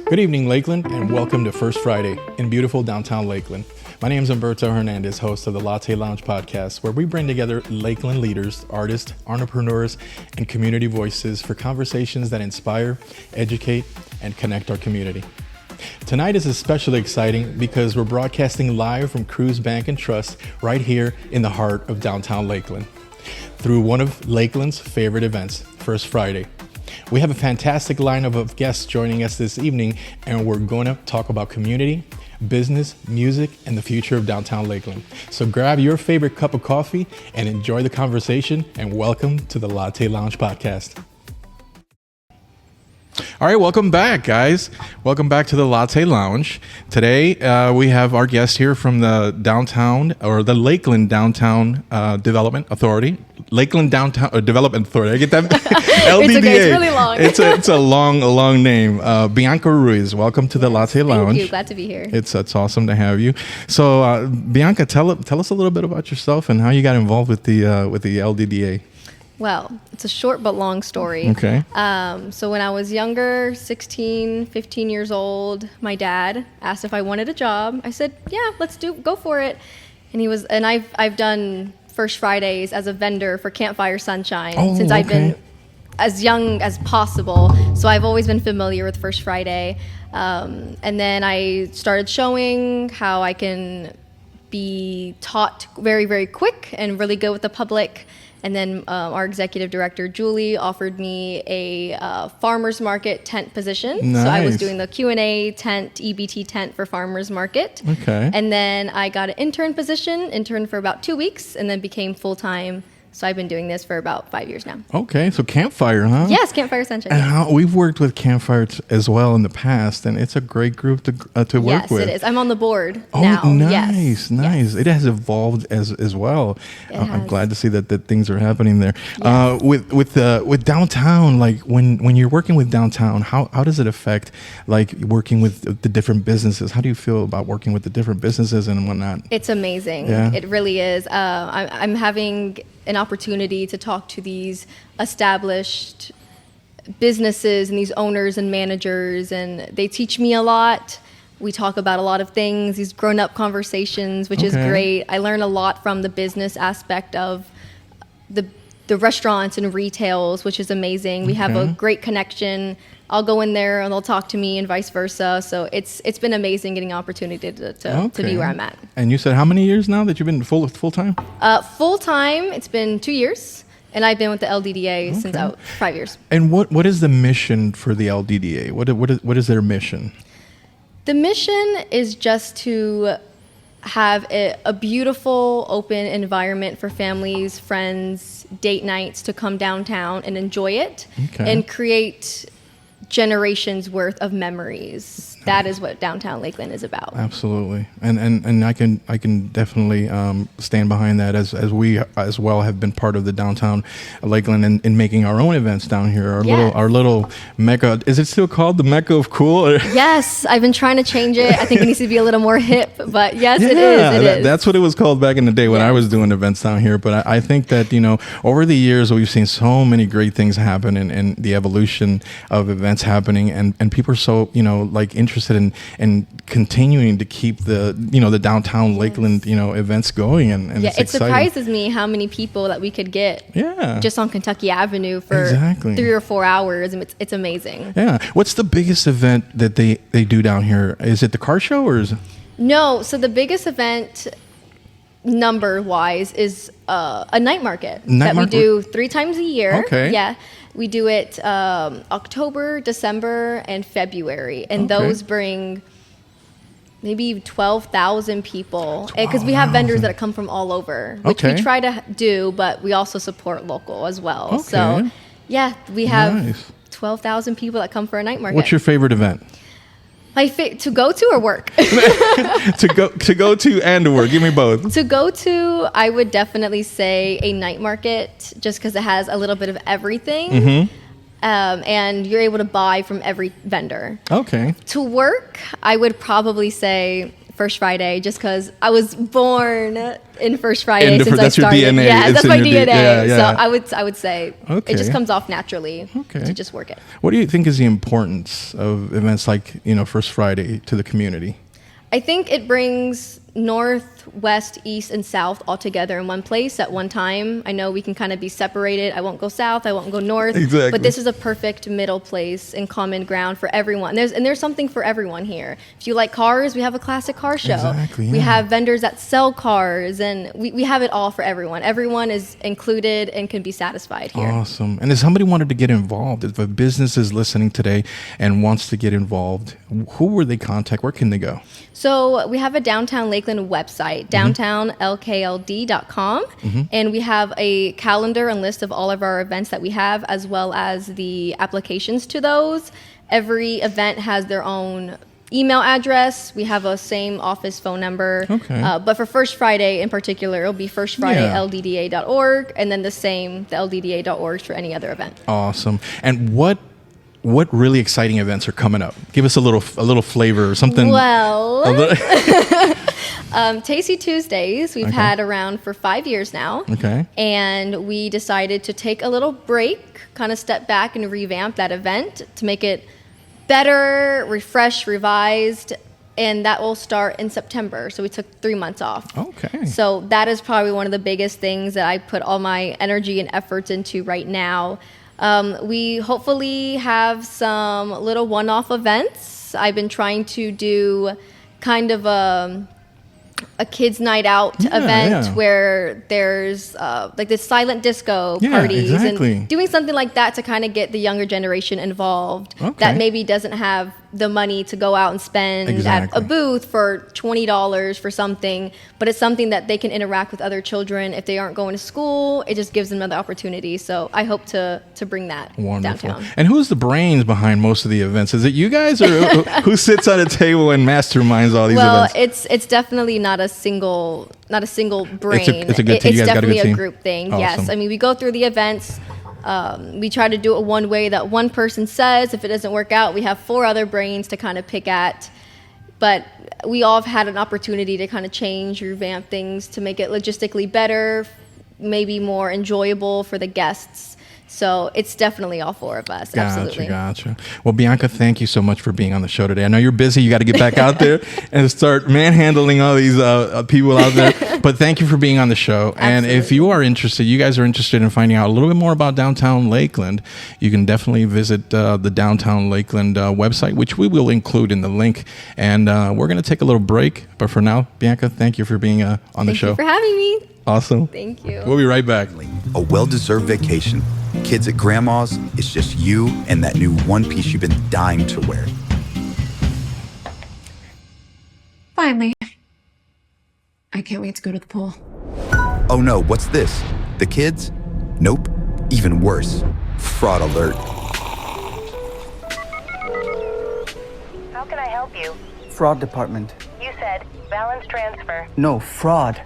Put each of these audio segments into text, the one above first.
Good evening, Lakeland, and welcome to First Friday in beautiful downtown Lakeland. My name is Humberto Hernandez, host of the Latte Lounge Podcast, where we bring together Lakeland leaders, artists, entrepreneurs, and community voices for conversations that inspire, educate, and connect our community. Tonight is especially exciting because we're broadcasting live from Cruz Bank and Trust right here in the heart of downtown Lakeland through one of Lakeland's favorite events, First Friday. We have a fantastic lineup of guests joining us this evening, and we're going to talk about community, business, music, and the future of downtown Lakeland. So grab your favorite cup of coffee and enjoy the conversation, and welcome to the Latte Lounge Podcast. All right, welcome back, guys. Welcome back to the Latte Lounge. Today, we have our guest here from the Lakeland Downtown Development Authority. Lakeland Downtown Development Authority. I get that? LDDA. It's okay. It's really long. It's a long name. Bianca Ruiz, welcome to the Latte Lounge. Thank you. Glad to be here. It's awesome to have you. So, Bianca, tell us a little bit about yourself and how you got involved with the LDDA. Well, it's a short but long story. Okay. So when I was younger, 16, 15 years old, my dad asked if I wanted a job. I said, yeah, go for it. And I've done First Fridays as a vendor for Campfire Sunshine since I've been as young as possible. So I've always been familiar with First Friday. And then I started showing how I can be taught very, very quick and really good with the public. And then our executive director, Julie, offered me a farmer's market tent position. Nice. So I was doing the Q&A tent, EBT tent for farmer's market. Okay. And then I got an intern for about 2 weeks, and then became full-time. So I've been doing this for about 5 years now. Okay, so Campfire, huh? Yes, Campfire Sunshine. And we've worked with Campfire as well in the past, and it's a great group to work with. Yes, it is. I'm on the board Oh, now. nice. Yes. It has evolved as well. I'm glad to see that things are happening there. Yes. With downtown, like when you're working with downtown, how does it affect like working with the different businesses? How do you feel about working with the different businesses and whatnot? It's amazing. Yeah. It really is. I'm having an opportunity to talk to these established businesses and these owners and managers, and they teach me a lot. We talk about a lot of things, these grown-up conversations, which is great. I learn a lot from the business aspect of the restaurants and retails, which is amazing. We have a great connection. I'll go in there and they'll talk to me and vice versa. So it's been amazing getting an opportunity to be where I'm at. And you said how many years now that you've been full time? Full time, it's been 2 years, and I've been with the LDDA since 5 years. And what is the mission for the LDDA? What is their mission? The mission is just to have a beautiful, open environment for families, friends, date nights to come downtown and enjoy it and create generations worth of memories. That is what downtown Lakeland is about. Absolutely, and I can definitely stand behind that as we as well have been part of the downtown Lakeland in making our own events down here. Our little mecca. Is it still called the Mecca of Cool? Yes, I've been trying to change it. I think it needs to be a little more hip, but yes, it is. That's what it was called back in the day when I was doing events down here. But I think that over the years we've seen so many great things happen and the evolution of events happening, and people are so interested in continuing to keep the downtown Lakeland events going, and it's it exciting. Surprises me how many people that we could get just on Kentucky Avenue for 3 or 4 hours, and it's amazing. Yeah. What's the biggest event that they do down here? Is it the car show or is it? No, so the biggest event number wise is a night market we do 3 times a year. Okay. Yeah. We do it October, December, and February, and those bring maybe 12,000 people, because we have vendors that come from all over, which we try to do, but we also support local as well. Okay. So, yeah, we have 12,000 people that come for a night market. What's your favorite event? To go to or work? to go to and to work. Give me both. To go to, I would definitely say a night market, just because it has a little bit of everything. And you're able to buy from every vendor. Okay. To work, I would probably say First Friday, just because I was born in First Friday since I started. That's your DNA. Yeah, that's my DNA. Yeah. So I would say it just comes off naturally to just work it. What do you think is the importance of events like, First Friday to the community? I think it brings North, West, East, and South all together in one place at one time. I know we can kind of be separated. I won't go South, I won't go North. Exactly. But this is a perfect middle place and common ground for everyone. There's something for everyone here. If you like cars, we have a classic car show. Exactly, yeah. We have vendors that sell cars, and we have it all for everyone. Everyone is included and can be satisfied here. Awesome. And if somebody wanted to get involved, if a business is listening today and wants to get involved, who would they contact? Where can they go? So we have a Downtown Lakeland website, downtownlkld.com, and we have a calendar and list of all of our events that we have, as well as the applications to those. Every event has their own email address. We have a same office phone number. Okay. But for First Friday in particular, it'll be firstfridaylddA.org, and then the LDDA.org for any other event. Awesome. And what really exciting events are coming up? Give us a little flavor or something. Well, Tasty Tuesdays, we've had around for 5 years now. Okay. And we decided to take a little break, kind of step back and revamp that event to make it better, refreshed, revised, and that will start in September. So we took 3 months off. Okay. So that is probably one of the biggest things that I put all my energy and efforts into right now. We hopefully have some little one-off events. I've been trying to do kind of a kids' night out event where there's like this silent disco parties and doing something like that to kind of get the younger generation involved that maybe doesn't have the money to go out and spend at a booth for $20 for something, but it's something that they can interact with other children. If they aren't going to school, it just gives them another opportunity. So I hope to bring that downtown. And who's the brains behind most of the events? Is it you guys, or who sits at a table and masterminds all these events? Well, it's definitely not a single brain. It's a good team. It's definitely a group thing. Awesome. Yes, I mean we go through the events. We try to do it one way that one person says. If it doesn't work out, we have 4 other brains to kind of pick at. But we all have had an opportunity to kind of change, revamp things to make it logistically better, maybe more enjoyable for the guests. So it's definitely all 4 of us. Absolutely. Gotcha. Well, Bianca, thank you so much for being on the show today. I know you're busy. You got to get back out there and start manhandling all these people out there. But thank you for being on the show. Absolutely. And if you guys are interested in finding out a little bit more about Downtown Lakeland, you can definitely visit the Downtown Lakeland website, which we will include in the link. And we're going to take a little break. But for now, Bianca, thank you for being on the show. Thank you for having me. Awesome. Thank you. We'll be right back. A well-deserved vacation. Kids at Grandma's, it's just you and that new one piece you've been dying to wear. Finally. I can't wait to go to the pool. Oh no, what's this? The kids? Nope. Even worse. Fraud alert. How can I help you? Fraud department. You said balance transfer. No, fraud.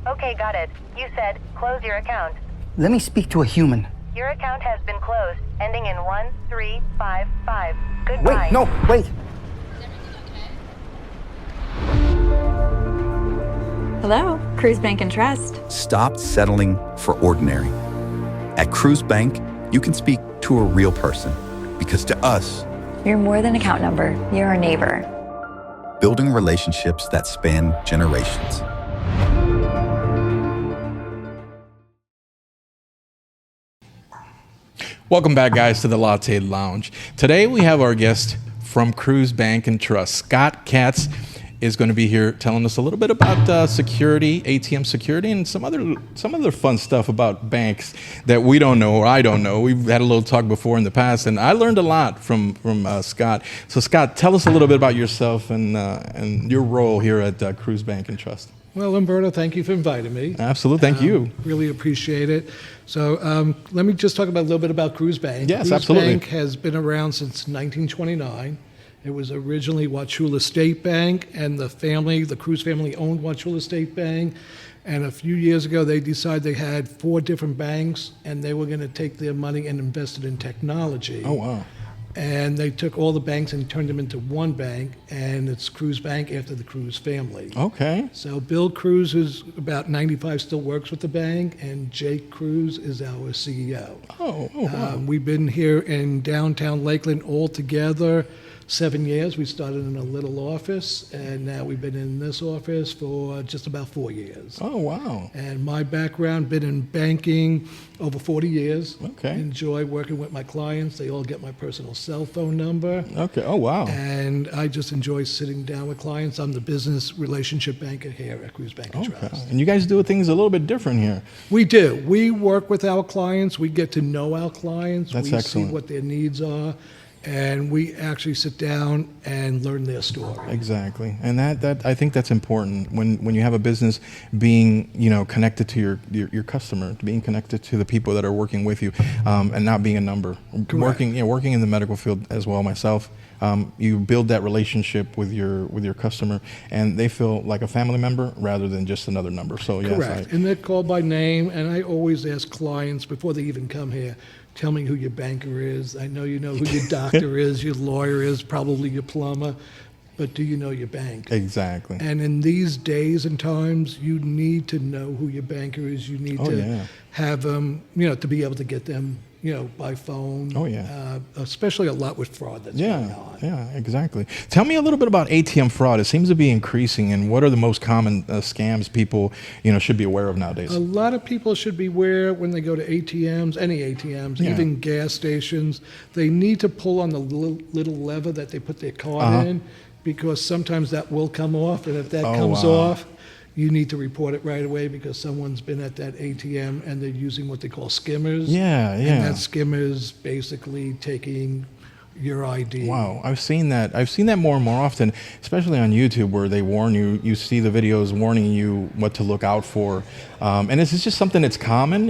Okay, got it. You said close your account. Let me speak to a human. Your account has been closed, ending in 1355. Goodbye. Wait, no, wait. Hello, Cruise Bank and Trust. Stop settling for ordinary. At Cruise Bank, you can speak to a real person. Because to us, You're more than account number, you're our neighbor. building relationships that span generations. Welcome back, guys, to the Latte Lounge. Today we have our guest from Cruise Bank and Trust. Scott Katz is going to be here telling us a little bit about security, ATM security, and some other fun stuff about banks that we don't know or I don't know. We've had a little talk before in the past, and I learned a lot from Scott. So, Scott, tell us a little bit about yourself and your role here at Cruise Bank and Trust. Well, Umberto, thank you for inviting me. Absolutely, thank you. Really appreciate it. So let me just talk about a little bit about Cruise Bank. Yes, Cruise absolutely. Bank has been around since 1929. It was originally Wauchula State Bank, and the Cruz family owned Wauchula State Bank. And a few years ago, they decided they had 4 different banks, and they were going to take their money and invest it in technology. Oh, wow. And they took all the banks and turned them into one bank, and it's Cruz Bank after the Cruz family. Okay. So Bill Cruz, who's about 95, still works with the bank, and Jake Cruz is our CEO. Oh, wow. We've been here in downtown Lakeland all together 7 years. We started in a little office, and now we've been in this office for just about 4 years. Oh, wow. And my background, been in banking over 40 years. Okay. Enjoy working with my clients. They all get my personal cell phone number. Okay. Oh, wow. And I just enjoy sitting down with clients. I'm the business relationship banker here at Cruz Bank and Okay. Trust. And you guys do things a little bit different here. We do. We work with our clients. We get to know our clients. That's we excellent. see what their needs are. And we actually sit down and learn their story. Exactly, and that I think that's important when you have a business being connected to your customer, being connected to the people that are working with you, and not being a number. Correct. Working in the medical field as well myself. You build that relationship with your customer, and they feel like a family member rather than just another number. So yes, Correct. And they're called by name. And I always ask clients before they even come here, tell me who your banker is. I know you know who your doctor is, your lawyer is, probably your plumber, but do you know your bank? Exactly. And in these days and times, you need to know who your banker is. You need to have them, to be able to get them, by phone. Oh, yeah. Especially a lot with fraud that's going on. Yeah, exactly. Tell me a little bit about ATM fraud. It seems to be increasing, and what are the most common scams people, should be aware of nowadays? A lot of people should be aware when they go to ATMs, any ATMs, even gas stations. They need to pull on the little lever that they put their card in, because sometimes that will come off, and if that comes off, you need to report it right away because someone's been at that ATM and they're using what they call skimmers. Yeah. And that skimmer is basically taking your ID. Wow, I've seen that more and more often, especially on YouTube, where they warn you. You see the videos warning you what to look out for, and this is just something that's common.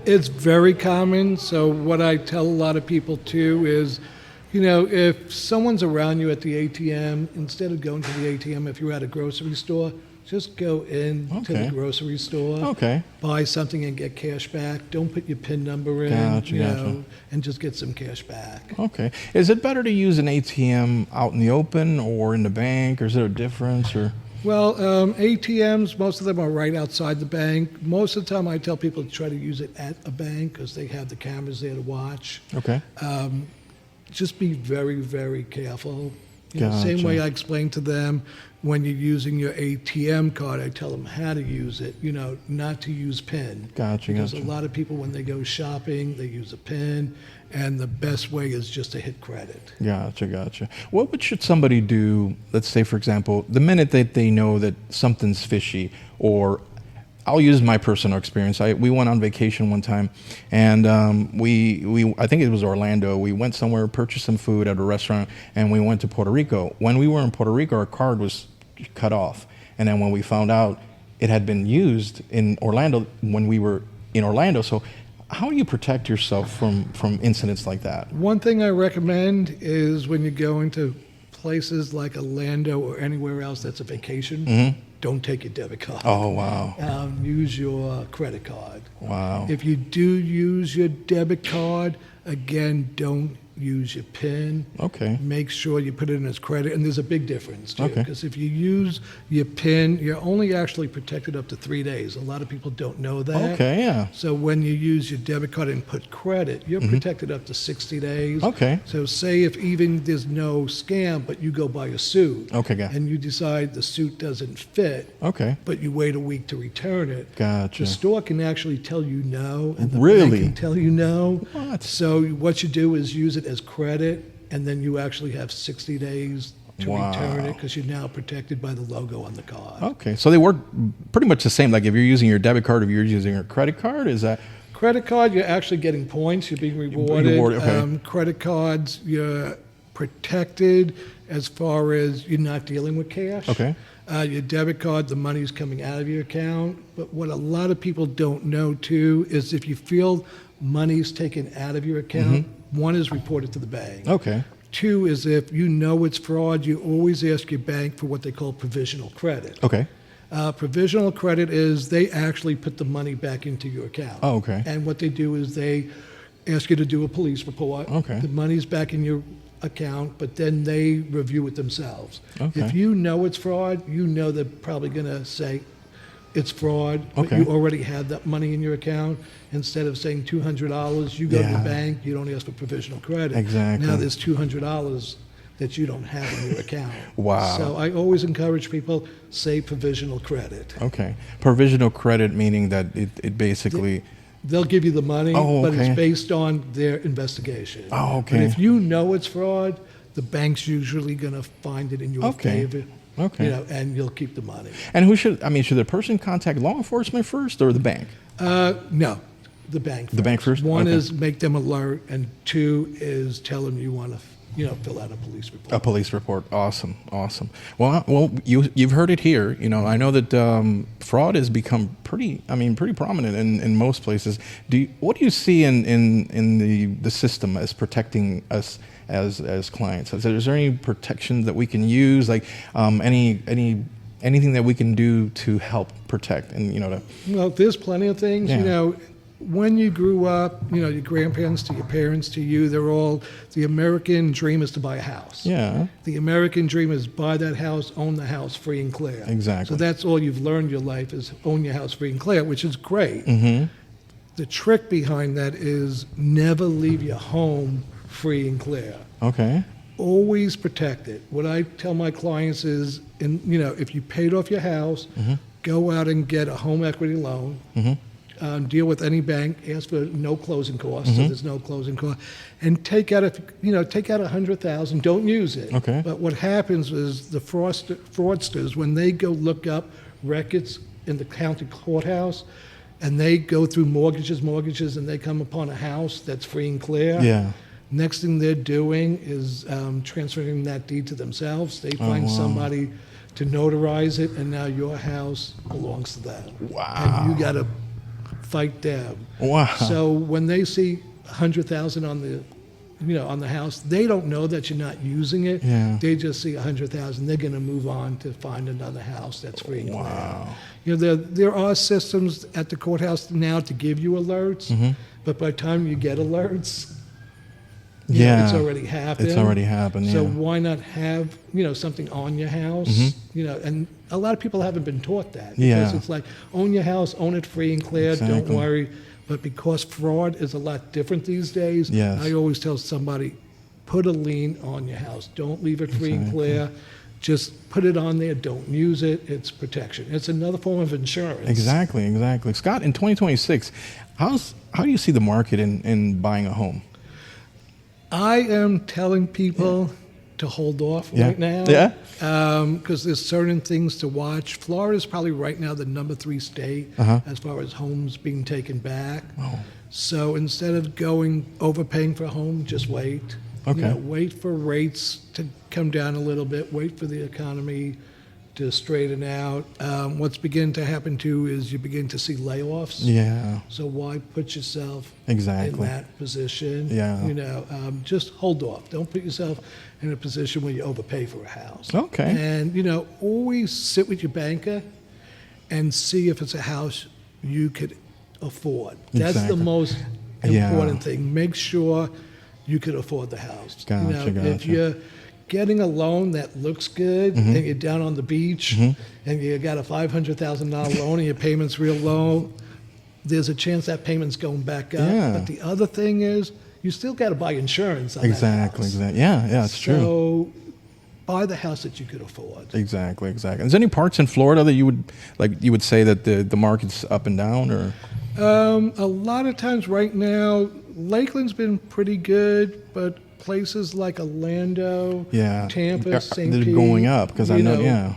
It's very common. So what I tell a lot of people too is, if someone's around you at the ATM, instead of going to the ATM, if you're at a grocery store, just go in to the grocery store, buy something and get cash back. Don't put your PIN number in, Gotcha. and just get some cash back. Okay. Is it better to use an ATM out in the open or in the bank, or is there a difference? Or Well, ATMs, most of them are right outside the bank. Most of the time I tell people to try to use it at a bank because they have the cameras there to watch. Okay. Just be very, very careful. Gotcha. Same way I explain to them when you're using your ATM card, I tell them how to use it, not to use PIN. Gotcha. Because a lot of people, when they go shopping, they use a PIN, and the best way is just to hit credit. Gotcha. What should somebody do, let's say, for example, the minute that they know that something's fishy, or I'll use my personal experience. We went on vacation one time, and I think it was Orlando. We went somewhere, purchased some food at a restaurant, and we went to Puerto Rico. When we were in Puerto Rico, our card was cut off, and then when we found out it had been used in Orlando when we were in Orlando. So how do you protect yourself from incidents like that? One thing I recommend is when you go into places like Orlando or anywhere else that's a vacation, don't take your debit card. Oh, wow. Use your credit card. Wow. If you do use your debit card, again, don't use your PIN. Okay. Make sure you put it in as credit, and there's a big difference too. Okay. Because if you use your PIN, you're only actually protected up to 3 days. A lot of people don't know that. Okay, yeah. So when you use your debit card and put credit, you're protected up to 60 days. Okay. So say if even there's no scam, but you go buy a suit, and you decide the suit doesn't fit, but you wait a week to return it, Gotcha. the store can actually tell you no, and the Really? bank can tell you no. What? So what you do is use it as credit, and then you actually have 60 days to return it because you're now protected by the logo on the card. Okay, so they work pretty much the same. Like if you're using your debit card, if you're using your credit card, is that? Credit card, you're actually getting points. You're being rewarded. Okay. Credit cards, you're protected as far as you're not dealing with cash. Okay. Your debit card, the money's coming out of your account. But what a lot of people don't know too is if you feel money's taken out of your account, one is reported to the bank. Okay. Two is if you know it's fraud, you always ask your bank for what they call provisional credit. Okay. Provisional credit is they actually put the money back into your account. Oh, okay. And what they do is ask you to do a police report. Okay. The money's back in your account, but then they review it themselves. Okay. If you know it's fraud, you know they're probably going to say it's fraud, but Okay. you already had that money in your account. Instead of saying $200, you go to Yeah. the bank, you don't ask for provisional credit. Exactly. Now there's $200 that you don't have in your account. Wow. So I always encourage people, say provisional credit. Okay. Provisional credit meaning that it basically. They'll give you the money, Oh, but okay. it's based on their investigation. Oh, okay. But if you know it's fraud, the bank's usually going to find it in your Okay. favor. Okay. You know, and you'll keep the money. And should the person contact law enforcement first or the bank? No, the bank. The bank first? One Okay. is make them alert, and two is tell them you want to, fill out a police report. A police report. Awesome. Well, you've heard it here. I know that fraud has become pretty prominent in most places. What do you see in the system as protecting us as clients? Is there any protections that we can use, like anything that we can do to help protect Well, there's plenty of things. Yeah. When you grew up, your grandparents to your parents to you, they're all, the American dream is to buy a house. Yeah. The American dream is buy that house, own the house free and clear. Exactly. So that's all you've learned your life is own your house free and clear, which is great. Mm-hmm. The trick behind that is never leave your home free and clear. Okay. Always protect it. What I tell my clients is, if you paid off your house, go out and get a home equity loan. Deal with any bank. Ask for no closing costs, so there's no closing cost, and take out $100,000. Don't use it. Okay. But what happens is the fraudsters, when they go look up records in the county courthouse, and they go through mortgages, and they come upon a house that's free and clear. Yeah. Next thing they're doing is transferring that deed to themselves. They find somebody to notarize it, and now your house belongs to them. Wow. And you got to fight them. Wow. So when they see $100,000 on the house, they don't know that you're not using it. Yeah. They just see $100,000. They're going to move on to find another house that's free and clear. Wow. There are systems at the courthouse now to give you alerts, but by the time you get alerts, it's already happened. It's already happened. So Yeah. why not have something on your house? And a lot of people haven't been taught that. Because Yeah. it's like own your house, own it free and clear. Exactly. Don't worry. But because fraud is a lot different these days, Yes. I always tell somebody, put a lien on your house. Don't leave it free and clear. Just put it on there. Don't use it. It's protection. It's another form of insurance. Exactly. Scott, in 2026, how do you see the market in buying a home? I am telling people to hold off right now. Yeah. Because there's certain things to watch. Florida is probably right now the number 3 state as far as homes being taken back. Oh. So instead of overpaying for a home, just wait. Okay. Wait for rates to come down a little bit. Wait for the economy to straighten out. What's beginning to happen too is you begin to see layoffs. Yeah. So why put yourself Exactly. in that position? Yeah. Just hold off. Don't put yourself in a position where you overpay for a house. Okay. And always sit with your banker and see if it's a house you could afford. That's Exactly. the most Yeah. important thing. Make sure you could afford the house. Gotcha, If gotcha. you're getting a loan that looks good and you're down on the beach and you got a $500,000 loan and your payment's real low, there's a chance that payment's going back up. Yeah. But the other thing is, you still got to buy insurance on that Exactly. house. Yeah, it's true. So buy the house that you could afford. Exactly. Is there any parts in Florida that you would say that the market's up and down, or? A lot of times right now, Lakeland's been pretty good, but places like Orlando, Tampa, St. They're Pete, going up because I know. Yeah.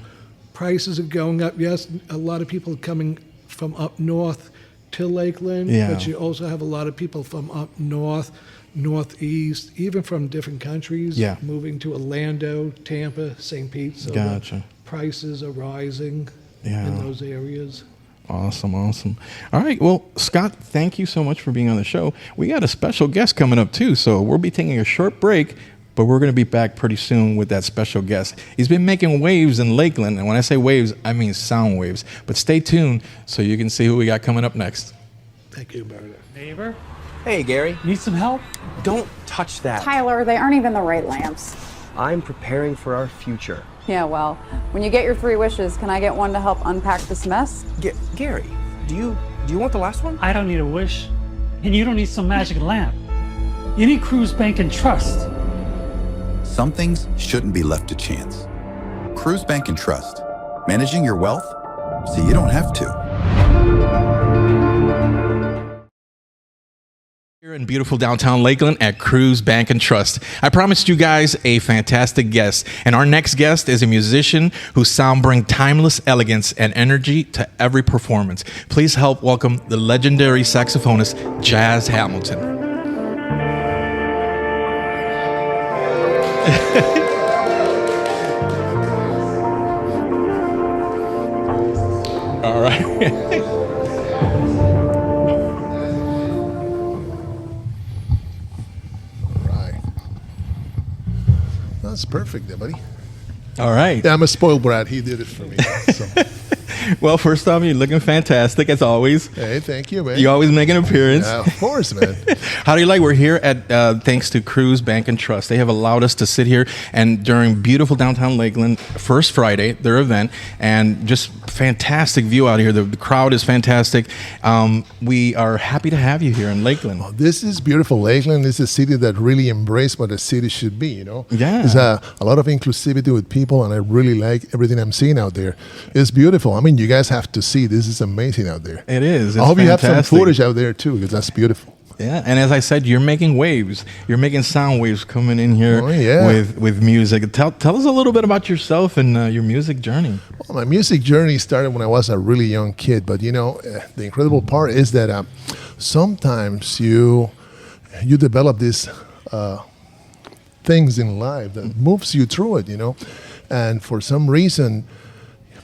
Prices are going up. Yes, a lot of people are coming from up north to Lakeland, Yeah. but you also have a lot of people from up north, northeast, even from different countries, Yeah. moving to Orlando, Tampa, St. Pete. So Gotcha. the prices are rising Yeah. in those areas. Awesome. All right. Well, Scott, thank you so much for being on the show. We got a special guest coming up too, so we'll be taking a short break, but we're going to be back pretty soon with that special guest. He's been making waves in Lakeland, and when I say waves, I mean sound waves. But stay tuned so you can see who we got coming up next. Thank you, Berta. Neighbor, Hey, Gary. Need some help? Don't touch that. Tyler, they aren't even the right lamps. I'm preparing for our future. Yeah, well, when you get your 3 wishes, can I get one to help unpack this mess? Gary, do you want the last one? I don't need a wish. And you don't need some magic lamp. You need Cruz Bank and Trust. Some things shouldn't be left to chance. Cruz Bank and Trust. Managing your wealth so you don't have to. Here in beautiful downtown Lakeland at Cruz Bank and Trust. I promised you guys a fantastic guest, and our next guest is a musician whose sound brings timeless elegance and energy to every performance. Please help welcome the legendary saxophonist Jazz Hamilton. All right. That's perfect there, buddy. All right. Yeah, I'm a spoiled brat. He did it for me. So. Well, first off, you're looking fantastic as always. Hey, thank you, man. You always make an appearance. Yeah, of course, man. How do you like? We're here at thanks to Cruz Bank and Trust. They have allowed us to sit here and during beautiful downtown Lakeland, First Friday, their event, and just fantastic view out here. The crowd is fantastic. We are happy to have you here in Lakeland. Oh, this is beautiful. Lakeland is a city that really embraced what a city should be, you know? Yeah. There's a lot of inclusivity with people, and I really like everything I'm seeing out there. It's beautiful. I mean, you guys have to see. This is amazing out there. It is. I hope you have some footage out there, too, because that's beautiful. Yeah, and as I said, you're making waves. You're making sound waves coming in here with music. Tell us a little bit about yourself and your music journey. Well, my music journey started when I was a really young kid. But, you know, the incredible part is that sometimes you develop these things in life that moves you through it, you know. And for some reason,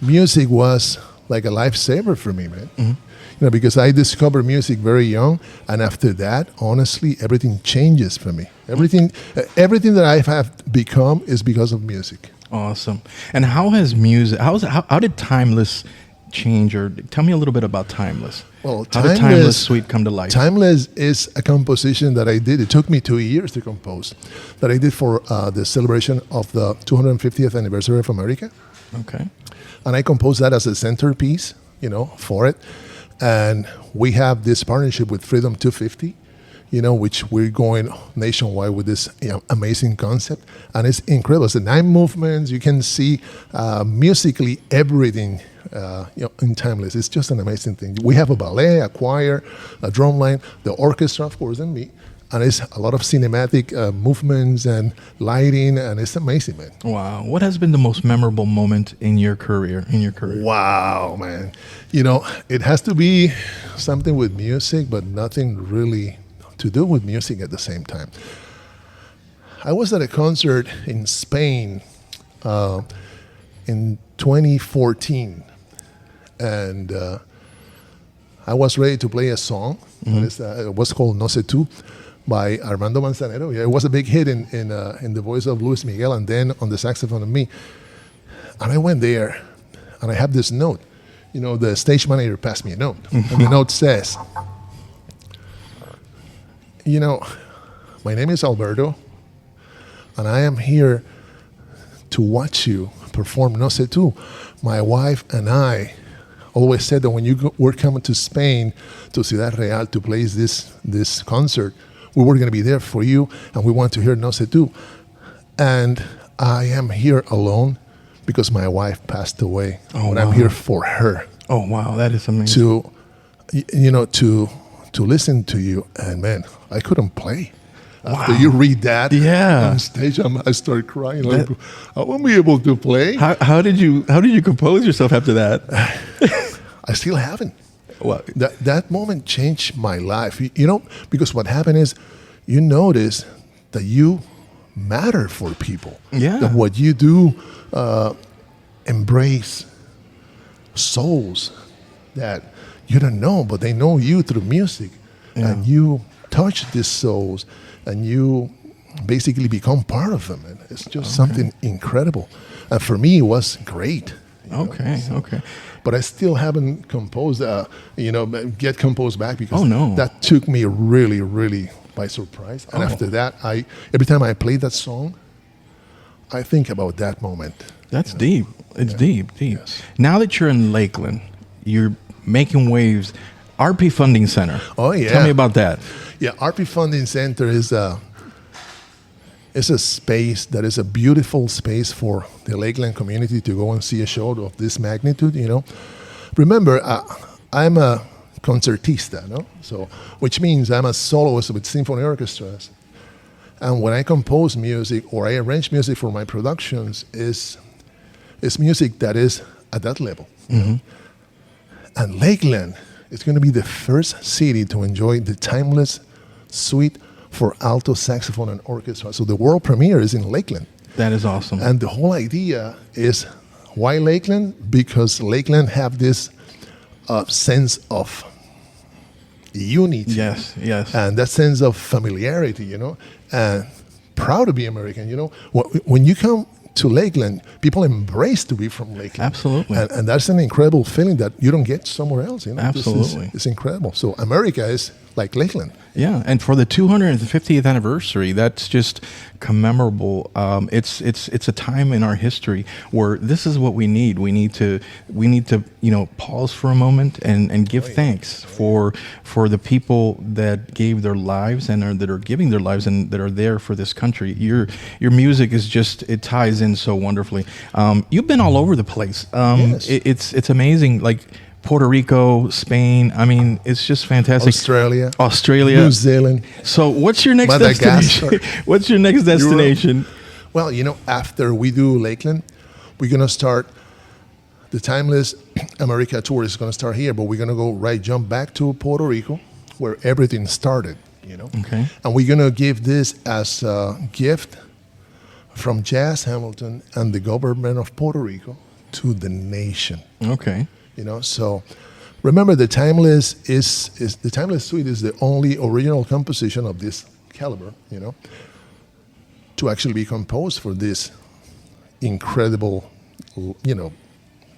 music was like a lifesaver for me, man. Mm-hmm. You know, because I discovered music very young, and after that, honestly, everything changes for me. Everything that I have become is because of music. Awesome. And how has music? How did Timeless change? Or tell me a little bit about Timeless. Well, how did Timeless Suite come to life? Timeless is a composition that I did. It took me 2 years to compose. That I did for the celebration of the 250th anniversary of America. Okay. And I composed that as a centerpiece, you know, for it. And we have this partnership with Freedom 250, you know, which we're going nationwide with this amazing concept. And it's incredible. It's the 9 movements. You can see musically everything in Timeless. It's just an amazing thing. We have a ballet, a choir, a drum line, the orchestra, of course, and me. And it's a lot of cinematic movements and lighting, and it's amazing, man. Wow. What has been the most memorable moment in your career? Wow, man. You know, it has to be something with music, but nothing really to do with music at the same time. I was at a concert in Spain in 2014, and I was ready to play a song. Mm-hmm. It was called No Sé Tú, by Armando Manzanero. Yeah, it was a big hit in the voice of Luis Miguel, and then on the saxophone of me. And I went there, and I have this note. You know, the stage manager passed me a note, and the note says, you know, my name is Alberto, and I am here to watch you perform No Sé Tú. My wife and I always said that when you were coming to Spain, to Ciudad Real, to play this concert, we were going to be there for you, and we want to hear No Sé Tú. And I am here alone because my wife passed away. Oh, but wow. I'm here for her. Oh, wow, that is amazing. To listen to you, and man, I couldn't play. Wow. After you read that on stage, I started crying. Like, I won't be able to play. How did you compose yourself after that? I still haven't. What? That moment changed my life. You know, because what happened is you notice that you matter for people. Yeah. That what you do embrace souls that you don't know, but they know you through music. Yeah. And you touch these souls, and you basically become part of them. And it's just something incredible. And for me, it was great. Okay, okay. But I still haven't composed, get composed back because no. that took me really, really by surprise. And after that, every time I play that song, I think about that moment. That's deep. It's deep. Yes. Now that you're in Lakeland, you're making waves. RP Funding Center. Oh, yeah. Tell me about that. Yeah, RP Funding Center is a space that is a beautiful space for the Lakeland community to go and see a show of this magnitude, Remember, I'm a concertista, no? So, which means I'm a soloist with symphony orchestras. And when I compose music or I arrange music for my productions, is music that is at that level. Mm-hmm. And Lakeland is going to be the first city to enjoy the timeless suite for alto saxophone and orchestra. So the world premiere is in Lakeland. That is awesome. And the whole idea is, why Lakeland? Because Lakeland have this sense of unity. Yes. And that sense of familiarity, and proud to be American, When you come to Lakeland, people embrace to be from Lakeland. Absolutely. And that's an incredible feeling that you don't get somewhere else. Absolutely. It's incredible. So America is like Lakeland. Yeah, and for the 250th anniversary, that's just commemorable. It's a time in our history where this is what we need. We need to pause for a moment and give thanks for the people that gave their lives and that are giving their lives and that are there for this country. Your music is just, it ties in so wonderfully. You've been all over the place. Yes. It's amazing. Like Puerto Rico, Spain. I mean, it's just fantastic. Australia, New Zealand. So, what's your next destination? What's your next destination? Well, after we do Lakeland, we're gonna start the Timeless America tour. Is gonna start here, but we're gonna jump back to Puerto Rico, where everything started. Okay. And we're gonna give this as a gift from Jazz Hamilton and the government of Puerto Rico to the nation. Okay. So remember, the Timeless the Timeless Suite is the only original composition of this caliber, to actually be composed for this incredible,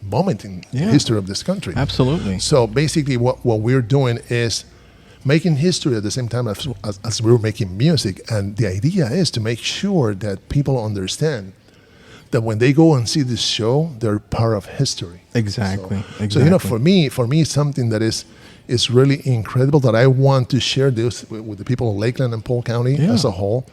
moment in the history of this country. Absolutely. So basically, what we're doing is making history at the same time as we're making music, and the idea is to make sure that people understand that when they go and see this show, they're part of history. Exactly. So for me, it's something that is really incredible, that I want to share this with the people of Lakeland and Polk County as a whole,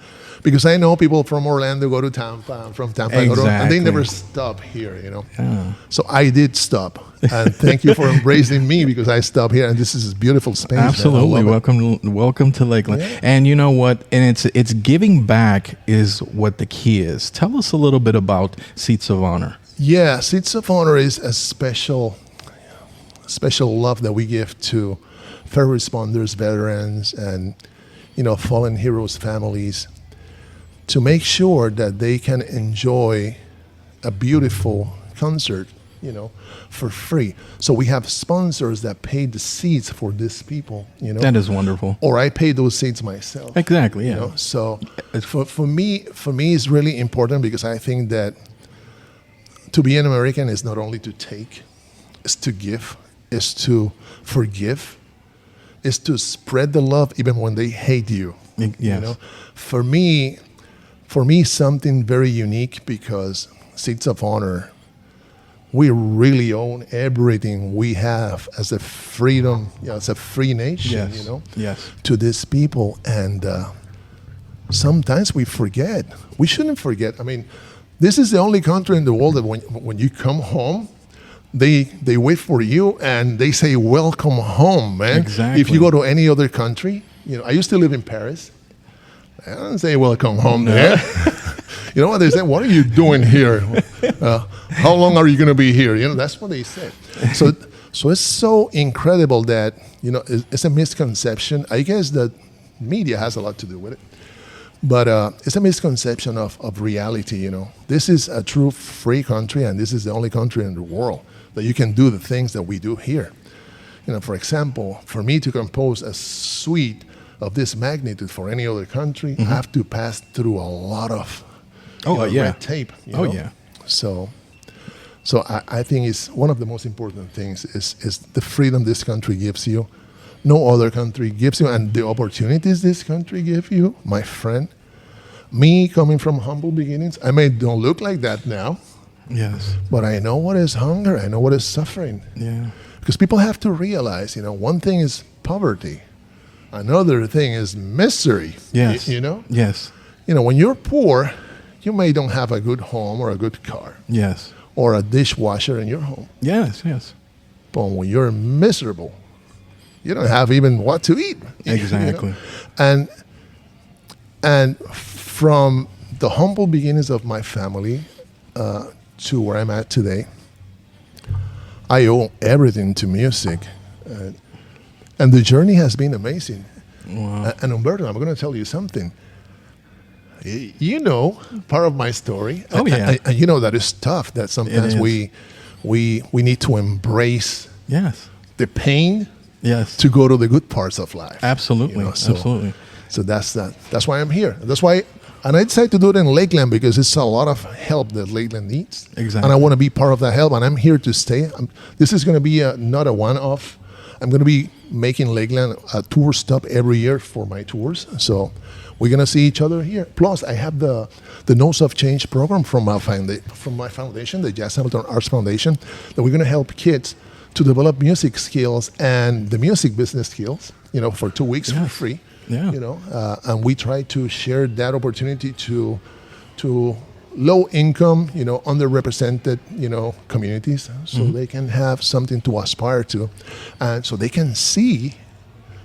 because I know people from Orlando go to Tampa, from Tampa, and they never stop here. Yeah. So I did stop, and thank you for embracing me, because I stopped here, and this is a beautiful space. Absolutely, welcome to Lakeland. Yeah. And you know what? And it's giving back is what the key is. Tell us a little bit about Seats of Honor. Yeah, Seats of Honor is a special love that we give to first responders, veterans, and fallen heroes' families, to make sure that they can enjoy a beautiful concert, for free. So we have sponsors that pay the seats for these people, That is wonderful. Or I pay those seats myself. Exactly, yeah. So for me, it's really important, because I think that to be an American is not only to take, it's to give, is to forgive, is to spread the love even when they hate you. Yes. For me, something very unique, because Seats of Honor, we really own everything we have as a freedom, as a free nation, Yes. to these people. And sometimes we forget. We shouldn't forget. I mean, this is the only country in the world that when you come home, they wait for you and they say, welcome home, man. Exactly. If you go to any other country, I used to live in Paris. I don't say welcome home there. You know what they say? What are you doing here? How long are you going to be here? That's what they say. So it's so incredible that, it's a misconception. I guess that media has a lot to do with it. But it's a misconception of reality, This is a true free country, and this is the only country in the world that you can do the things that we do here. For example, for me to compose a suite of this magnitude for any other country, I have to pass through a lot of red tape. So So I think it's one of the most important things is the freedom this country gives you. No other country gives you, and the opportunities this country gives you, my friend. Me coming from humble beginnings, I may don't look like that now. Yes. But I know what is hunger. I know what is suffering. Yeah. Because people have to realize, one thing is poverty. Another thing is misery. Yes. Yes. When you're poor, you may don't have a good home or a good car. Yes. Or a dishwasher in your home. Yes, yes. But when you're miserable, you don't have even what to eat. Exactly. And from the humble beginnings of my family to where I'm at today, I owe everything to music. And the journey has been amazing. Wow. And Humberto, I'm going to tell you something. Part of my story. Oh, yeah. And that it's tough, that sometimes we need to embrace the pain to go to the good parts of life. Absolutely. Absolutely. So that's why I'm here. That's why, and I decided to do it in Lakeland because it's a lot of help that Lakeland needs. Exactly. And I want to be part of that help, and I'm here to stay. This is going to be not a one-off. I'm going to be making Lakeland a tour stop every year for my tours. So we're going to see each other here. Plus, I have the Notes of Change program from my foundation, the Jazz Hamilton Arts Foundation, that we're going to help kids to develop music skills and the music business skills, for 2 weeks for free. Yeah. And we try to share that opportunity to low income, underrepresented, communities, so they can have something to aspire to, and so they can see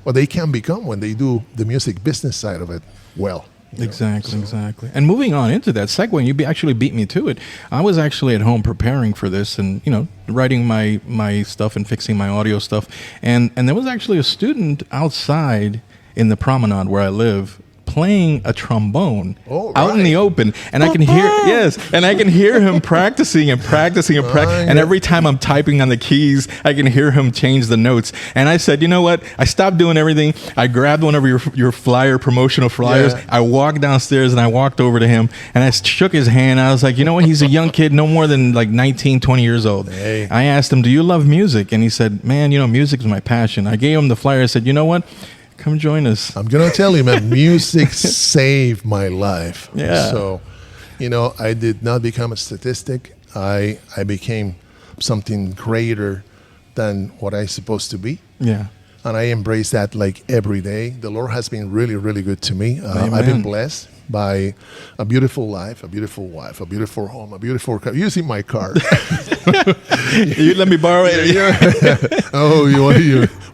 what they can become when they do the music business side of it well. Exactly. And moving on into that segue, you actually beat me to it. I was actually at home preparing for this and, writing my stuff and fixing my audio stuff. And there was actually a student outside in the promenade where I live playing a trombone out in the open, and I can hear him practicing. And every time I'm typing on the keys, I can hear him change the notes. And I said, you know what? I stopped doing everything. I grabbed one of your promotional flyers. Yeah. I walked downstairs and I walked over to him and I shook his hand. I was like, you know what? He's a young kid, no more than like 19, 20 years old. Hey. I asked him, do you love music? And he said, man, music is my passion. I gave him the flyer. I said, you know what? Come join us. I'm going to tell you, man, music saved my life. Yeah. So, I did not become a statistic. I became something greater than what I'm supposed to be. Yeah. And I embrace that like every day. The Lord has been really, really good to me. I've been blessed by a beautiful life, a beautiful wife, a beautiful home, a beautiful car. You see my car. You let me borrow it. Yeah. Oh,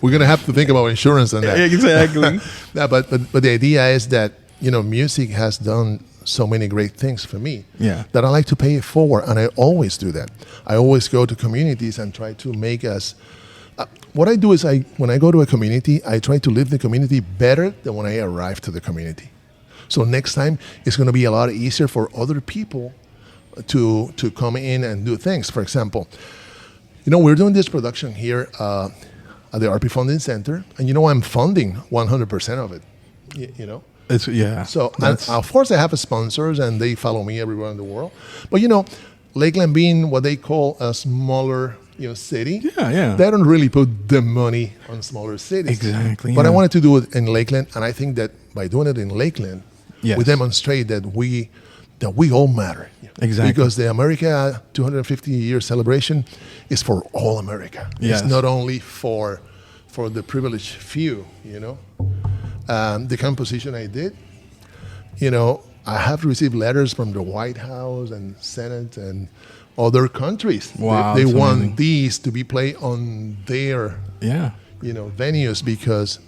we're going to have to think about insurance and that. Exactly. But the idea is that, music has done so many great things for me that I like to pay it forward. And I always do that. I always go to communities and try to make us... what I do is when I go to a community, I try to live the community better than when I arrive to the community. So next time, it's going to be a lot easier for other people to come in and do things. For example, we're doing this production here at the RP Funding Center, and I'm funding 100% of it. So of course I have sponsors, and they follow me everywhere in the world. But Lakeland being what they call a smaller city, they don't really put the money on smaller cities. Exactly. But I wanted to do it in Lakeland, and I think that by doing it in Lakeland, we demonstrate that we all matter. Exactly. Because the America 250-year celebration is for all America. Yes. It's not only for the privileged few, The composition I did, I have received letters from the White House and Senate and other countries. Wow, they want amazing. these to be played on their venues because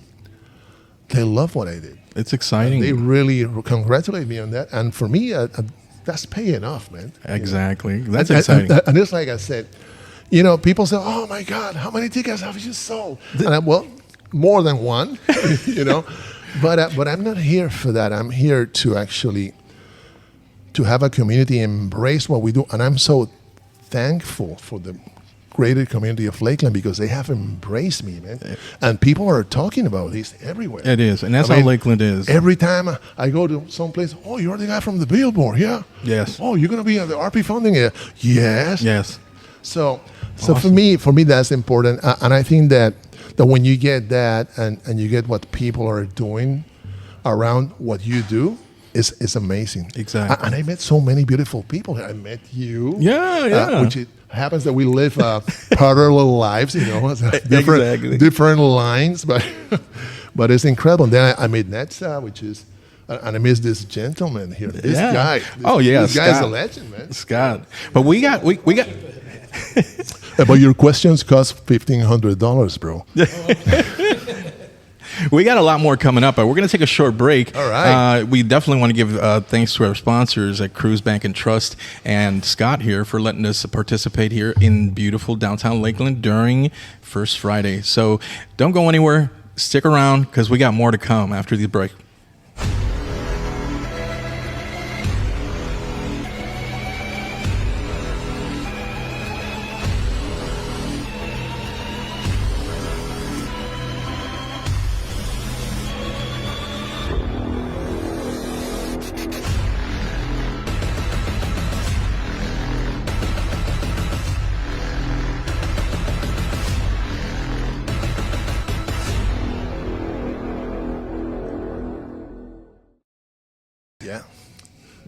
they love what I did. It's exciting. And they really congratulate me on that. And for me, that's paying off, man. Exactly. That's exciting. And it's like I said, people say, oh my God, how many tickets have you sold? And more than one, But I'm not here for that. I'm here to actually to have a community embrace what we do. And I'm so thankful for the greater community of Lakeland because they have embraced me, man. And people are talking about this everywhere. It is. And that's how Lakeland is. Every time I go to someplace, oh, you're the guy from the Billboard, yeah? Yes. Oh, you're going to be at the RP Funding? Yeah. Yes. Yes. So Awesome. for me, that's important. And I think that when you get that and you get what people are doing around what you do, it's amazing. Exactly. And I met so many beautiful people. I met you. Yeah. Which it happens that we live parallel lives, different lines, but it's incredible. Then I met Netza, which is, and I miss this gentleman here. This guy. This guy's a legend, man. Scott. But we got. But your questions cost $1,500, bro. We got a lot more coming up, but we're going to take a short break. All right. We definitely want to give thanks to our sponsors at Cruise Bank and Trust and Scott here for letting us participate here in beautiful downtown Lakeland during First Friday. So don't go anywhere. Stick around because we got more to come after the break. Yeah.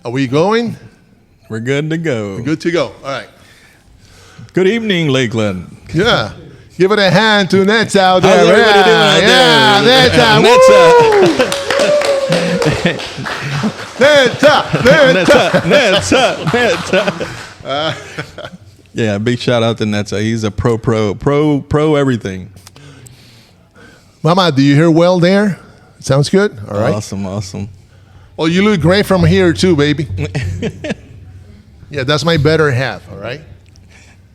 Are we going? We're good to go. We're good to go. All right. Good evening, Lakeland. Yeah. Give it a hand to Nets out there. How's everybody doing out there? Nets. Yeah, big shout out to Netza. He's a pro everything. Mama, do you hear well there? Sounds good? All right. Awesome. Well, you look great from here too, baby. Yeah, that's my better half, all right?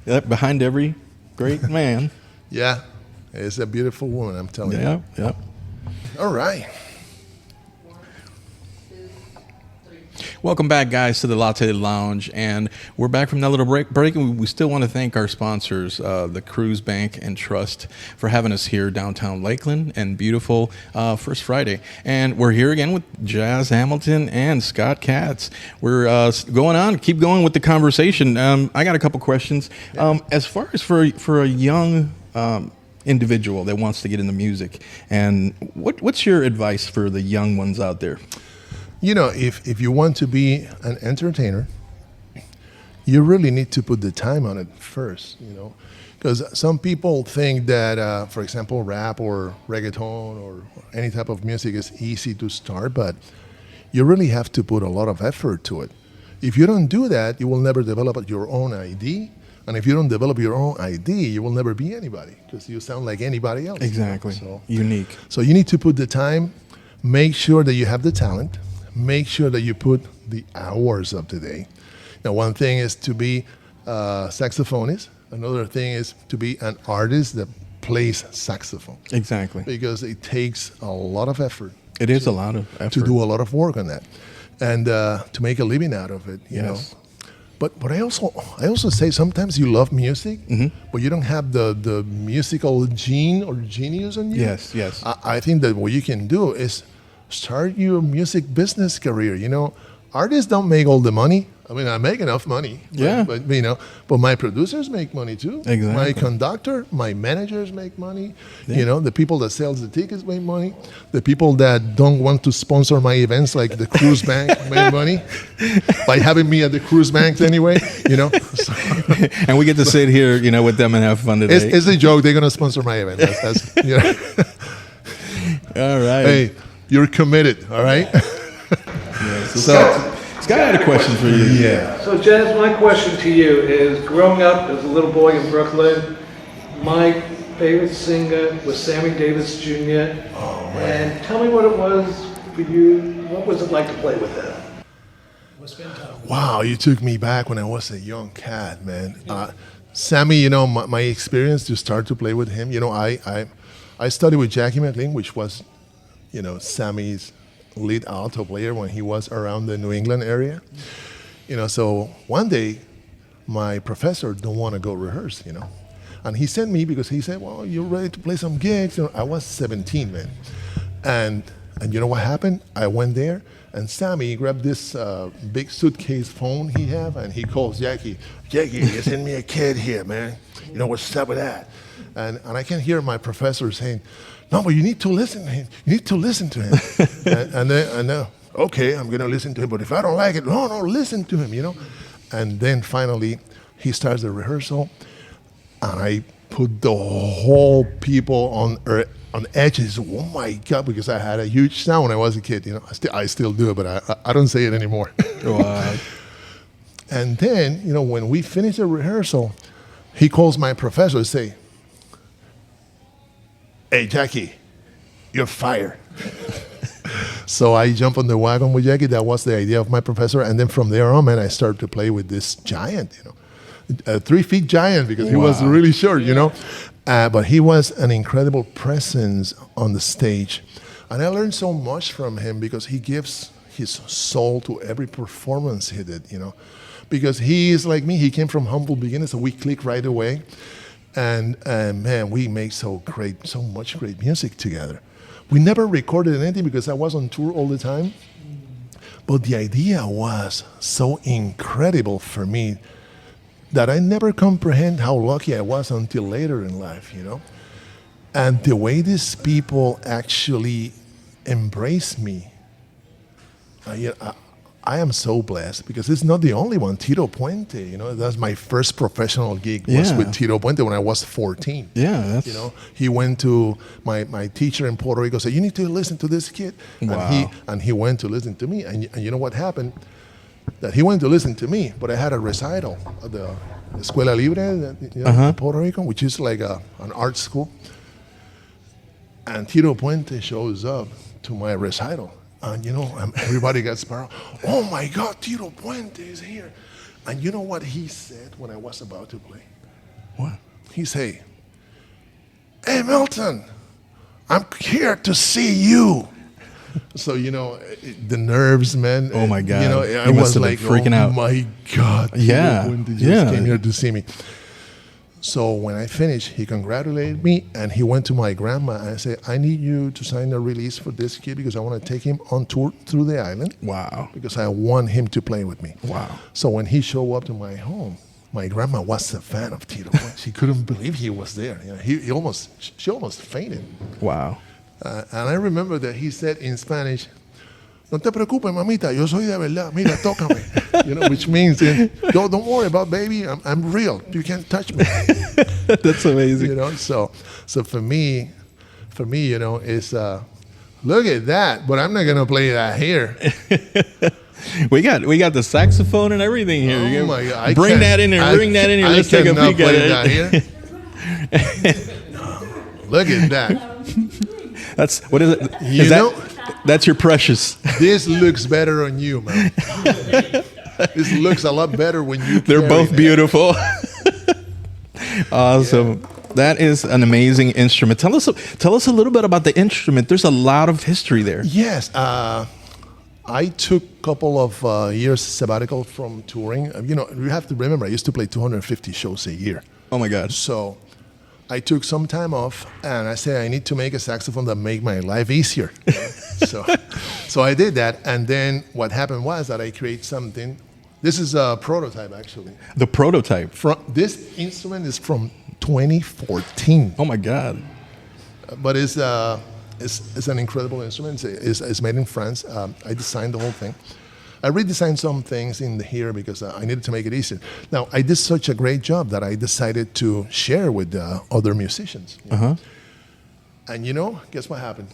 Yep, behind every great man. Yeah, it's a beautiful woman, I'm telling you. Yeah. All right. Welcome back, guys, to the Latte Lounge, and we're back from that little break, and we still want to thank our sponsors, the Cruise Bank and Trust, for having us here downtown Lakeland and beautiful First Friday. And we're here again with Jazz Hamilton and Scott Katz. We're keep going with the conversation. I got a couple questions. As far as for a young individual that wants to get into music, and what's your advice for the young ones out there? You know, if you want to be an entertainer, you really need to put the time on it first, because some people think that, for example, rap or reggaeton or any type of music is easy to start, but you really have to put a lot of effort to it. If you don't do that, you will never develop your own ID. And if you don't develop your own ID, you will never be anybody because you sound like anybody else. Exactly. So, unique. So you need to put the time, make sure that you have the talent, make sure that you put the hours of the day. Now, one thing is to be a saxophonist. Another thing is to be an artist that plays saxophone. Exactly. Because it takes a lot of effort. It is a lot of effort. To do a lot of work on that. And to make a living out of it, you know. But I also say sometimes you love music, but you don't have the musical gene or genius in you. Yes. I think that what you can do is start your music business career. Artists don't make all the money. I mean, I make enough money. But my producers make money too. Exactly. My conductor, my managers make money. Yeah. The people that sells the tickets make money. The people that don't want to sponsor my events, like the Cruise Bank, make money by having me at the Cruise Bank anyway. So, and we get to sit here, with them and have fun today. It's a joke. They're gonna sponsor my event. That's All right. Hey, you're committed. All right. So Scott had a question for you. Yeah. So, Jazz, my question to you is, growing up as a little boy in Brooklyn, my favorite singer was Sammy Davis Jr. Oh, man. And tell me what it was for you. What was it like to play with him? Wow, you took me back when I was a young cat, man. Sammy, my experience to start to play with him, I studied with Jackie McLean, which was, Sammy's lead alto player when he was around the New England area. So one day my professor don't want to go rehearse, and he sent me because he said, well, you're ready to play some gigs. I was 17, man. And And you know what happened? I went there, and Sammy grabbed this big suitcase phone he have, and he calls Jackie. Jackie, you send me a kid here, man. You know what's up with that? And I can hear my professor saying, no, but you need to listen to him. You need to listen to him. and then, okay, I'm going to listen to him. But if I don't like it, no, listen to him, you know. And then finally, he starts the rehearsal, and I put the whole people on edges. Oh my God, because I had a huge sound when I was a kid. You know, I still do it, but I don't say it anymore. Wow. And then, you know, when we finish the rehearsal, he calls my professor and say, hey, Jackie, you're fired. So I jump on the wagon with Jackie. That was the idea of my professor. And then from there on, man, I started to play with this giant, you know, a 3 feet giant, because he was really short, you know. But he was an incredible presence on the stage. And I learned so much from him because he gives his soul to every performance he did, you know. Because he is like me. He came from humble beginnings, so we click right away. And man, we make so much great music together. We never recorded anything because I was on tour all the time. But the idea was so incredible for me that I never comprehend how lucky I was until later in life, you know. And the way these people actually embrace me, I am so blessed because it's not the only one. Tito Puente, you know, that's my first professional gig was with Tito Puente when I was 14. Yeah, that's... You know, he went to my teacher in Puerto Rico, said, you need to listen to this kid. Wow. And he went to listen to me. And you know what happened? That he went to listen to me, but I had a recital at the Escuela Libre in Puerto Rico, which is like an art school. And Tito Puente shows up to my recital. And, you know, everybody got sparrow. Oh, my God, Tito Puente is here. And you know what he said when I was about to play? What? He said, hey, Milton, I'm here to see you. So, you know, the nerves, man. Oh, my God. You know, I was like, freaking out. Oh, my God. Yeah. Tito Puente just came here to see me. So when I finished, he congratulated me, and he went to my grandma and said, I need you to sign a release for this kid because I want to take him on tour through the island. Wow. Because I want him to play with me. Wow. So when he showed up to my home, my grandma was a fan of Tito. She couldn't believe he was there. You know, she almost fainted. Wow. And I remember that he said in Spanish, no te preocupes, mamita, yo soy de verdad, mira, tócame. You know, which means, don't worry about baby, I'm real. You can't touch me. That's amazing. You know, so for me, you know, it's look at that, but I'm not gonna play that here. We got the saxophone and everything here. Oh my God! Bring that in here. Let's take a peek at it. Look at that. That's what is it? That's your precious. This looks better on you, man. This looks a lot better when you. They're both beautiful. Awesome. Yeah. That is an amazing instrument. Tell us a little bit about the instrument. There's a lot of history there. Yes. I took a couple of years sabbatical from touring. You know, you have to remember, I used to play 250 shows a year. Oh, my God. So I took some time off, and I said, I need to make a saxophone that make my life easier. So I did that, and then what happened was that I created something. This is a prototype, actually. The prototype? This instrument is from 2014. Oh, my God. But it's an incredible instrument. It's made in France. I designed the whole thing. I redesigned some things in here because I needed to make it easier. Now, I did such a great job that I decided to share with other musicians. And you know, guess what happened?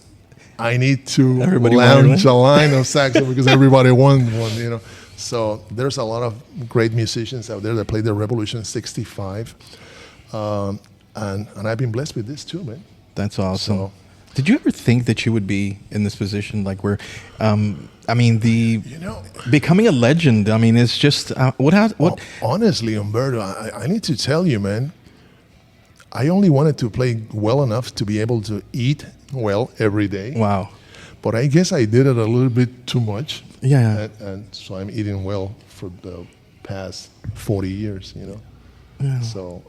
I need to launch a line of saxophone because everybody wants one, you know. So there's a lot of great musicians out there that play the Revolution 65. And I've been blessed with this too, man. That's awesome. So, did you ever think that you would be in this position, like where, I mean, becoming a legend? I mean, it's just what? Honestly, Humberto, I need to tell you, man. I only wanted to play well enough to be able to eat well every day. Wow. But I guess I did it a little bit too much. Yeah. And so I'm eating well for the past 40 years, you know. Yeah. So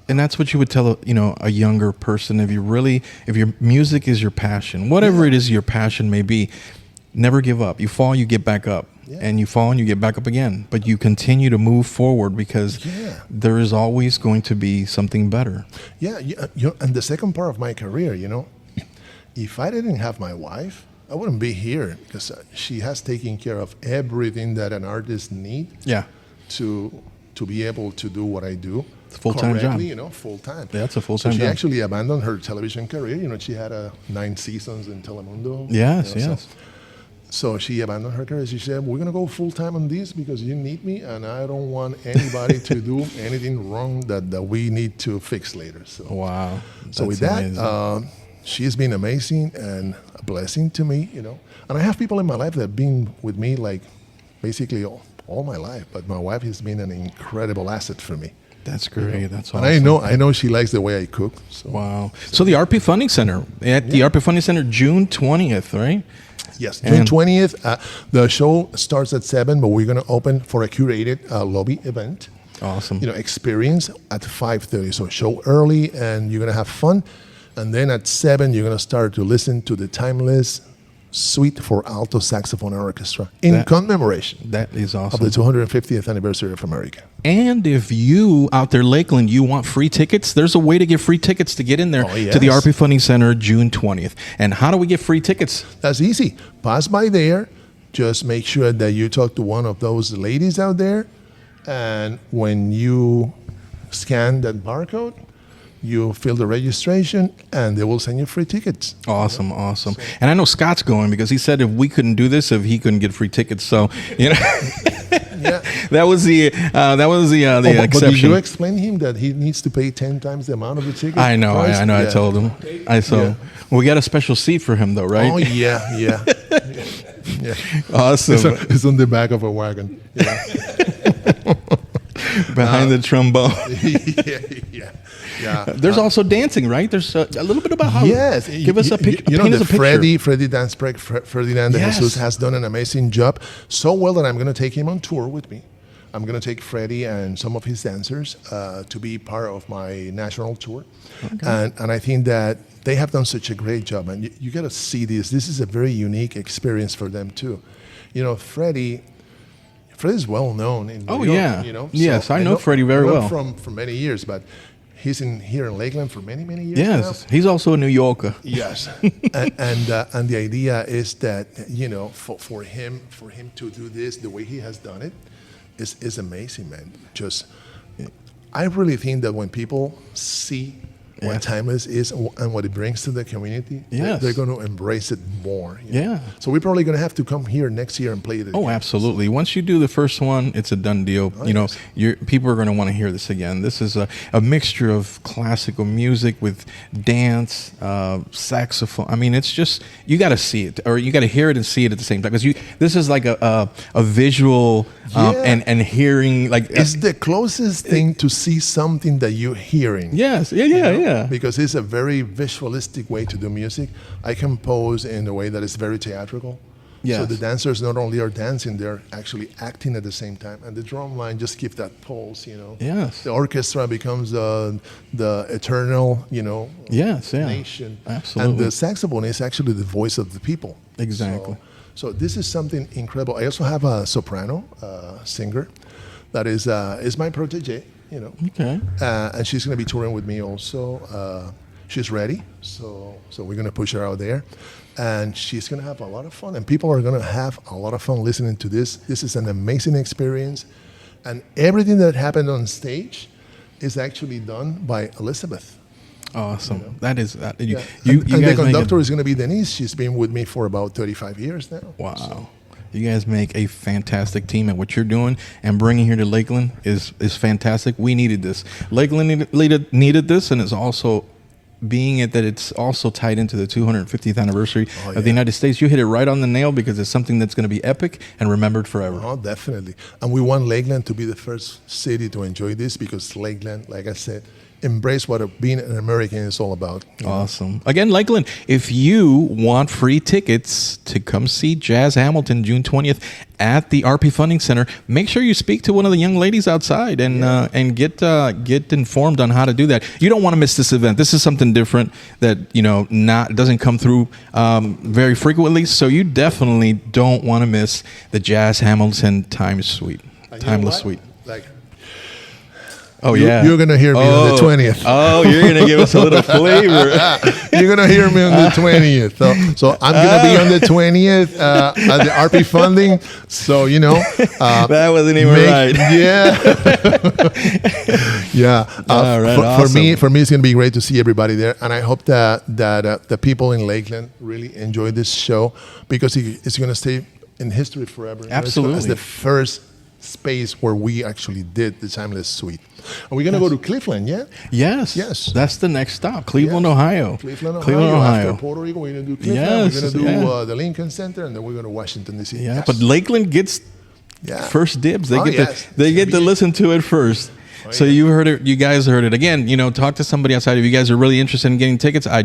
And that's what you would tell a younger person. If your music is your passion, whatever it is your passion may be, never give up. You fall, you get back up. Yeah. And you fall and you get back up again. But you continue to move forward because there is always going to be something better. Yeah. And the second part of my career, if I didn't have my wife, I wouldn't be here because she has taken care of everything that an artist needs to be able to do what I do. It's a full-time job. Full time. Yeah, it's a full-time job. So she actually abandoned her television career. She had 9 seasons in Telemundo. Yes. So she abandoned her career. She said, we're going to go full-time on this because you need me, and I don't want anybody to do anything wrong that we need to fix later. So, wow. So with that, she's been amazing and a blessing to me, And I have people in my life that have been with me, like, basically all my life. But my wife has been an incredible asset for me. That's great. That's awesome. And I know she likes the way I cook. So. Wow. So the RP Funding Center, at the RP Funding Center, June 20th, right? Yes, June 20th. The show starts at 7, but we're going to open for a curated lobby event. Awesome. Experience at 5:30. So show early, and you're going to have fun. And then at 7, you're going to start to listen to the timeless suite for alto saxophone and orchestra in commemoration. That is awesome. Of the 250th anniversary of America. And if you out there, Lakeland, you want free tickets, there's a way to get free tickets to get in there to the RP Funding Center June 20th. And how do we get free tickets? That's easy. Pass by there. Just make sure that you talk to one of those ladies out there. And when you scan that barcode, you fill the registration, and they will send you free tickets. Awesome. And I know Scott's going because he said if we couldn't do this, if he couldn't get free tickets. So, that was the exception. But did you explain to him that he needs to pay 10 times the amount of the ticket? I know. I told him. We got a special seat for him, though, right? Oh yeah. Awesome. It's on the back of a wagon. Behind the trombone. Yeah. There's also dancing, right? There's a little bit about how. Yes. Give us a picture. Freddie Dance Break, Ferdinand de Jesus has done an amazing job. So well that I'm going to take him on tour with me. I'm going to take Freddie and some of his dancers to be part of my national tour. Okay. And I think that they have done such a great job. And you got to see this. This is a very unique experience for them, too. Freddie's well known in New York, Yes, I know Freddie very well. For many years, but he's here in Lakeland for many, many years now. He's also a New Yorker. Yes. and the idea is that, for him to do this the way he has done it is amazing, man. I really think that when people see what Timeless is and what it brings to the community, they're going to embrace it more. So we're probably going to have to come here next year and play it again. Oh, absolutely. Once you do the first one, it's a done deal. People are going to want to hear this again. This is a mixture of classical music with dance, saxophone. I mean, it's just, you got to see it, or you got to hear it and see it at the same time. Because this is like a visual and hearing. Like it's the closest thing to see something that you're hearing. Yes. Yeah. Because it's a very visualistic way to do music. I compose in a way that is very theatrical. Yes. So the dancers not only are dancing, they're actually acting at the same time. And the drum line just gives that pulse, Yes. The orchestra becomes the eternal, nation. Absolutely. And the saxophone is actually the voice of the people. Exactly. So this is something incredible. I also have a soprano singer that is my protege. Okay. And she's going to be touring with me also. She's ready, so we're going to push her out there, and she's going to have a lot of fun, and people are going to have a lot of fun listening to this. This is an amazing experience, and everything that happened on stage is actually done by Elizabeth. Awesome. That is that. You and guys the conductor is going to be Denise. She's been with me for about 35 years now. Wow. So. You guys make a fantastic team, and what you're doing and bringing here to Lakeland is fantastic. We needed this. Lakeland needed this, and it's also being it that it's also tied into the 250th anniversary of the United States. You hit it right on the nail because it's something that's going to be epic and remembered forever. Oh, definitely. And we want Lakeland to be the first city to enjoy this because Lakeland, like I said, embrace what being an American is all about. Awesome. Again, Lakeland, if you want free tickets to come see Jazz Hamilton June 20th at the RP Funding Center, make sure you speak to one of the young ladies outside and get informed on how to do that. You don't want to miss this event. This is something different that doesn't come through very frequently. So you definitely don't want to miss the Jazz Hamilton Timeless Suite. Oh, yeah. You're going to hear me on the 20th. Oh, you're going to give us a little flavor. You're going to hear me on the 20th. So I'm going to be on the 20th at the RP funding. So, that wasn't even right. Yeah. Yeah. All right, awesome. For me, it's going to be great to see everybody there. And I hope that the people in Lakeland really enjoy this show, because it's going to stay in history forever. Absolutely. It's the first space where we actually did the Timeless Suite. Are we going to go to Cleveland, yeah? Yes. That's the next stop, Cleveland, Ohio. Cleveland, Ohio. After Puerto Rico, we're going to do Cleveland. Yes, We're going to do the Lincoln Center, and then we're going to Washington, D.C. Yeah, but Lakeland gets first dibs. They get to listen to it first. So you heard it. You guys heard it. Again, talk to somebody outside. If you guys are really interested in getting tickets, I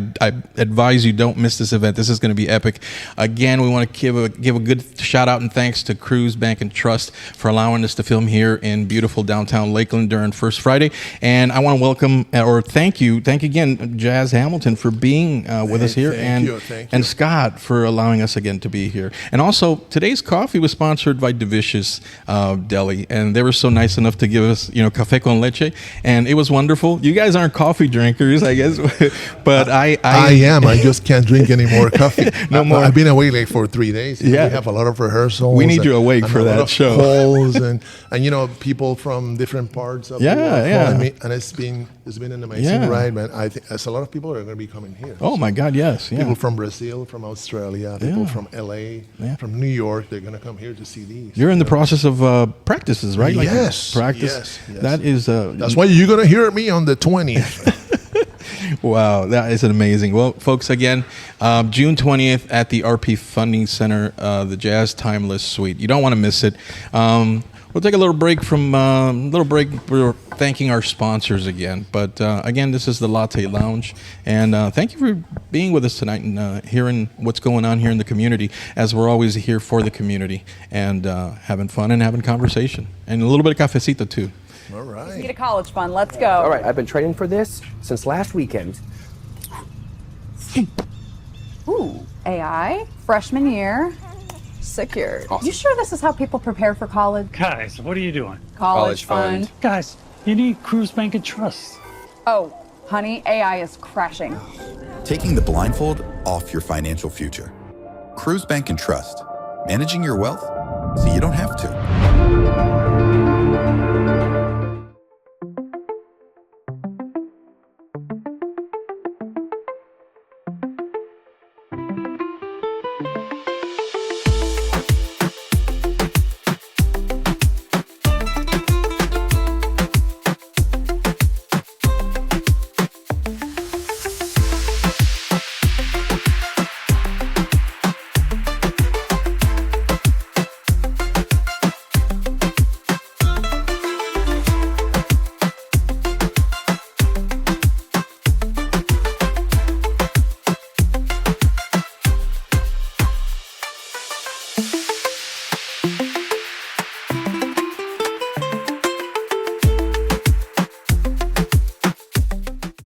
advise you don't miss this event. This is going to be epic. Again, we want to give a good shout out and thanks to Cruz Bank and Trust for allowing us to film here in beautiful downtown Lakeland during First Friday. And I want to welcome thank again Jazz Hamilton for being with us here, and Scott for allowing us again to be here. And also, today's coffee was sponsored by Delicious Deli, and they were so nice enough to give us cafe con leche, and it was wonderful. You guys aren't coffee drinkers, I guess, but I am. I just can't drink any more coffee. No more. I've been away for 3 days. Yeah, we have a lot of rehearsals. We need you awake for that show. Calls and people from different parts of the world calling me, and it's been an amazing ride, man. I think there's a lot of people are going to be coming here. Oh my God, yes. People from Brazil, from Australia, people from LA, from New York. They're going to come here to see these. You're in the process of practices, right? Yes. Practice. Yes. That is. That's why you're going to hear me on the 20th. Wow, that is amazing. Well, folks, again, June 20th at the RP Funding Center, the Jazz Timeless Suite. You don't want to miss it. We'll take a little break We're thanking our sponsors again. But again, this is the Latte Lounge. And thank you for being with us tonight and hearing what's going on here in the community, as we're always here for the community and having fun and having conversation. And a little bit of cafecito, too. All right. Need a college fund. Let's go. All right, I've been training for this since last weekend. Ooh, AI, freshman year, secured. Awesome. You sure this is how people prepare for college? Guys, what are you doing? College fund. Guys, you need Cruz Bank and Trust. Oh, honey, AI is crashing. Taking the blindfold off your financial future. Cruz Bank and Trust. Managing your wealth so you don't have to.